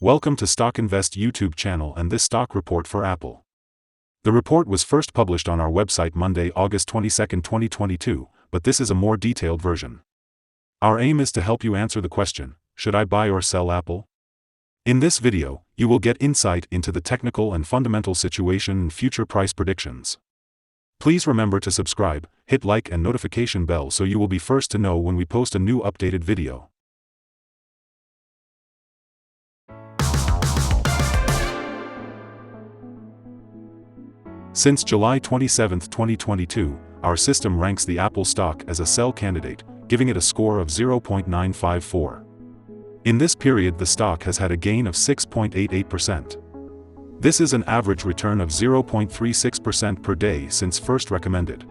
Welcome to StockInvest YouTube channel and this stock report for Apple. The report was first published on our website Monday, August 22, 2022, but this is a more detailed version. Our aim is to help you answer the question, should I buy or sell Apple? In this video, you will get insight into the technical and fundamental situation and future price predictions. Please remember to subscribe, hit like and notification bell so you will be first to know when we post a new updated video. Since July 27, 2022, our system ranks the Apple stock as a sell candidate, giving it a score of 0.954. In this period the stock has had a gain of 6.88%. This is an average return of 0.36% per day since first recommended.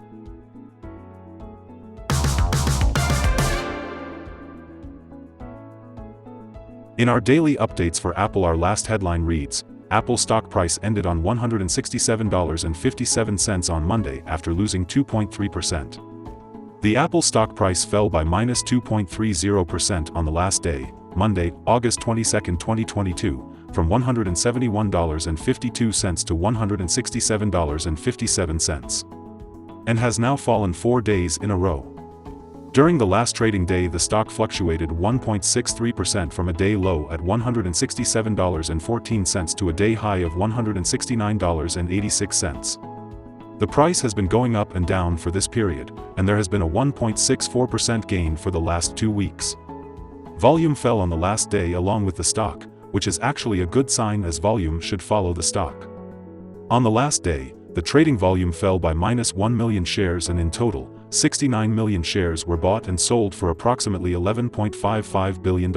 In our daily updates for Apple, our last headline reads, Apple stock price ended on $167.57 on Monday after losing 2.3%. The Apple stock price fell by -2.30% on the last day, Monday, August 22, 2022, from $171.52 to $167.57, and has now fallen 4 days in a row. During the last trading day the stock fluctuated 1.63% from a day low at $167.14 to a day high of $169.86. The price has been going up and down for this period, and there has been a 1.64% gain for the last 2 weeks. Volume fell on the last day along with the stock, which is actually a good sign as volume should follow the stock. On the last day, the trading volume fell by -1 million shares and in total, 69 million shares were bought and sold for approximately $11.55 billion.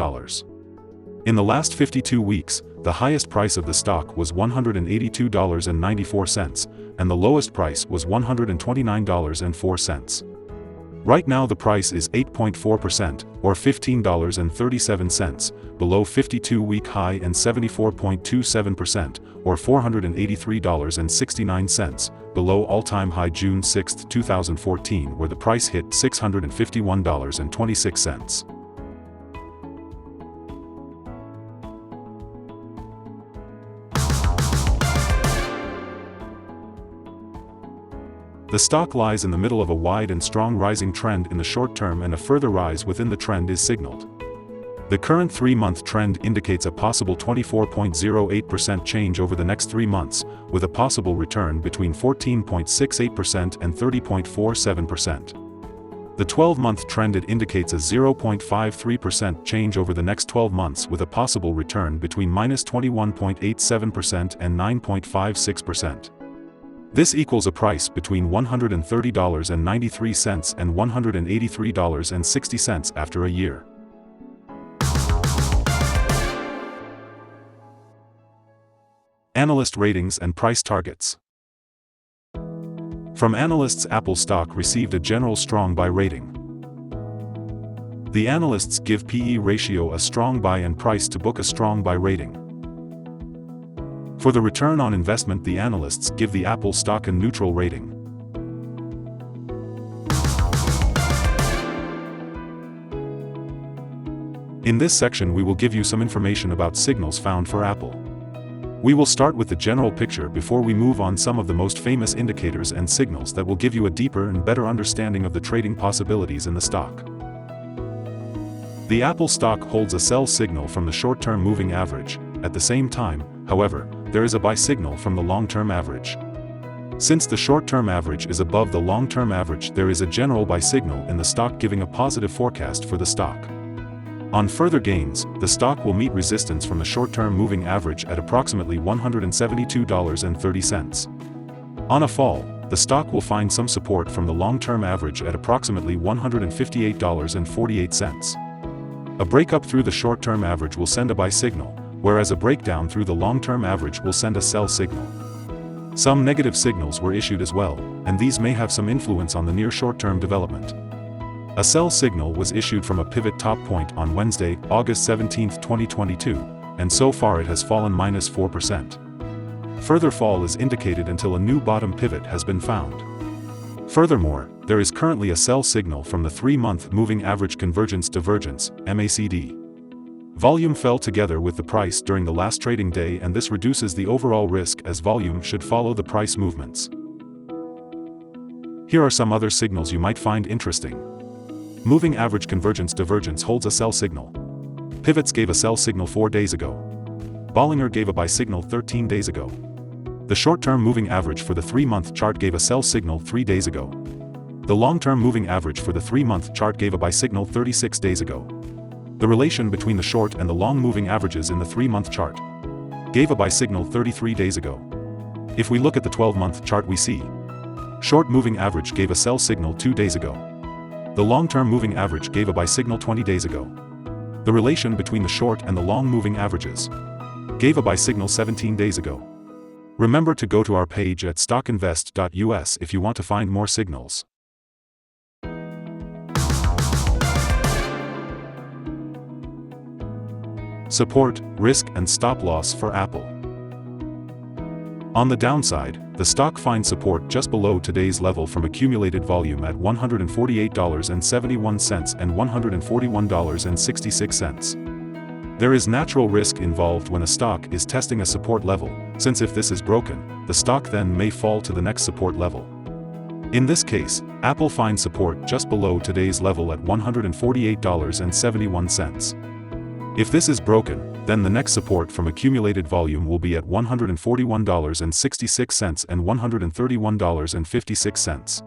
In the last 52 weeks, the highest price of the stock was $182.94, and the lowest price was $129.04. Right now the price is 8.4%, or $15.37, below 52-week high and 74.27%, or $483.69, below all-time high June 6, 2014 where the price hit $651.26. The stock lies in the middle of a wide and strong rising trend in the short term, and a further rise within the trend is signaled. The current 3-month trend indicates a possible 24.08% change over the next 3 months, with a possible return between 14.68% and 30.47%. The 12-month trend indicates a 0.53% change over the next 12 months with a possible return between -21.87% and 9.56%. This equals a price between $130.93 and $183.60 after a year. Analyst ratings and price targets. From analysts, Apple stock received a general strong buy rating. The analysts give PE ratio a strong buy and price to book a strong buy rating. For the return on investment, the analysts give the Apple stock a neutral rating. In this section we will give you some information about signals found for Apple. We will start with the general picture before we move on some of the most famous indicators and signals that will give you a deeper and better understanding of the trading possibilities in the stock. The Apple stock holds a sell signal from the short-term moving average. At the same time, however, there is a buy signal from the long-term average. Since the short-term average is above the long-term average, there is a general buy signal in the stock giving a positive forecast for the stock. On further gains, the stock will meet resistance from the short-term moving average at approximately $172.30. On a fall, the stock will find some support from the long-term average at approximately $158.48. A breakup through the short-term average will send a buy signal, whereas a breakdown through the long-term average will send a sell signal. Some negative signals were issued as well, and these may have some influence on the near short-term development. A sell signal was issued from a pivot top point on Wednesday, August 17, 2022, and so far it has fallen -4%. Further fall is indicated until a new bottom pivot has been found. Furthermore, there is currently a sell signal from the 3-month moving average convergence divergence, MACD. Volume fell together with the price during the last trading day, and this reduces the overall risk as volume should follow the price movements. Here are some other signals you might find interesting. Moving average convergence divergence holds a sell signal. Pivots gave a sell signal 4 days ago. Bollinger gave a buy signal 13 days ago. The short-term moving average for the 3-month chart gave a sell signal 3 days ago. The long-term moving average for the 3-month chart gave a buy signal 36 days ago. The relation between the short and the long moving averages in the 3-month chart gave a buy signal 33 days ago. If we look at the 12-month chart, we see short moving average gave a sell signal 2 days ago. The long-term moving average gave a buy signal 20 days ago. The relation between the short and the long moving averages gave a buy signal 17 days ago. Remember to go to our page at StockInvest.us if you want to find more signals. Support, risk and stop loss for Apple. On the downside, the stock finds support just below today's level from accumulated volume at $148.71 and $141.66. There is natural risk involved when a stock is testing a support level, since if this is broken, the stock then may fall to the next support level. In this case, Apple finds support just below today's level at $148.71. If this is broken, then the next support from accumulated volume will be at $141.66 and $131.56.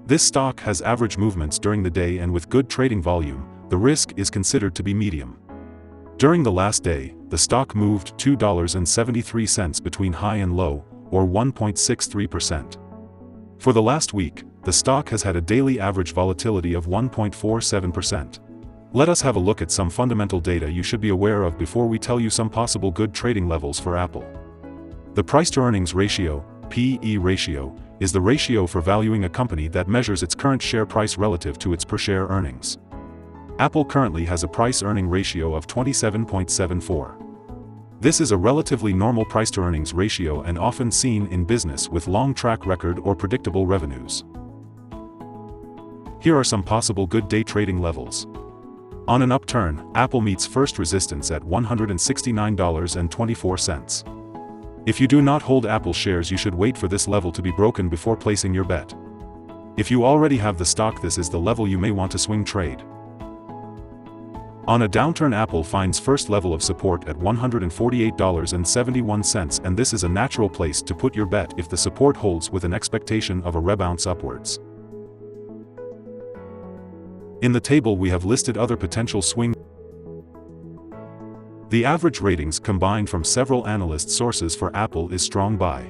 This stock has average movements during the day, and with good trading volume, the risk is considered to be medium. During the last day, the stock moved $2.73 between high and low, or 1.63%. For the last week, the stock has had a daily average volatility of 1.47%. Let us have a look at some fundamental data you should be aware of before we tell you some possible good trading levels for Apple. The price-to-earnings ratio, P/E ratio, is the ratio for valuing a company that measures its current share price relative to its per-share earnings. Apple currently has a price-earning ratio of 27.74. This is a relatively normal price-to-earnings ratio and often seen in business with long track record or predictable revenues. Here are some possible good day trading levels. On an upturn, Apple meets first resistance at $169.24. If you do not hold Apple shares, you should wait for this level to be broken before placing your bet. If you already have the stock, this is the level you may want to swing trade. On a downturn, Apple finds first level of support at $148.71, and this is a natural place to put your bet if the support holds with an expectation of a rebound upwards. In the table we have listed other potential swing. The average ratings combined from several analyst sources for Apple is strong buy.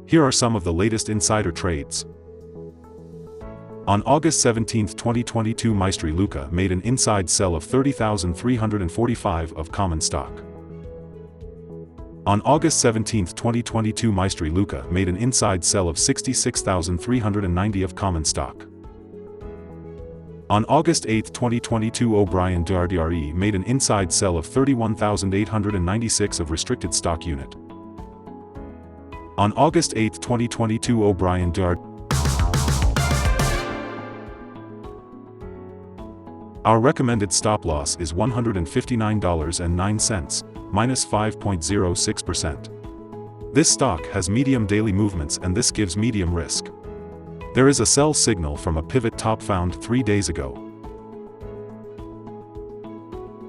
Here are some of the latest insider trades. On August 17, 2022, Mr. Luca made an inside sell of 30,345 of common stock. On August 17, 2022, Mr. Luca made an inside sell of 66,390 of common stock. On August 8, 2022, O'Brien Dardre made an inside sell of 31,896 of restricted stock unit. On August 8, 2022, O'Brien Dardre. Our recommended stop loss is $159.09, minus 5.06%. This stock has medium daily movements, and this gives medium risk. There is a sell signal from a pivot top found 3 days ago.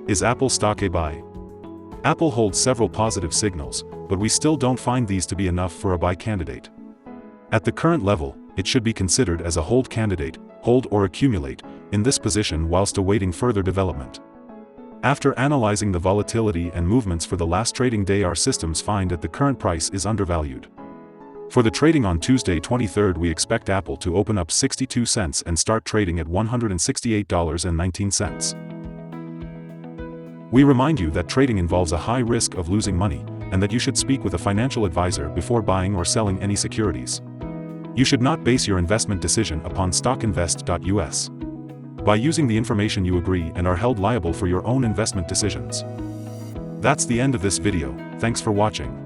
Is Apple stock a buy? Apple holds several positive signals, but we still don't find these to be enough for a buy candidate. At the current level, it should be considered as a hold candidate, hold or accumulate, in this position whilst awaiting further development. After analyzing the volatility and movements for the last trading day, our systems find that the current price is undervalued. For the trading on Tuesday 23rd, we expect Apple to open up 62 cents and start trading at $168.19. We remind you that trading involves a high risk of losing money, and that you should speak with a financial advisor before buying or selling any securities. You should not base your investment decision upon StockInvest.us. By using the information, you agree and are held liable for your own investment decisions. That's the end of this video. Thanks for watching.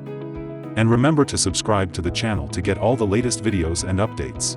And remember to subscribe to the channel to get all the latest videos and updates.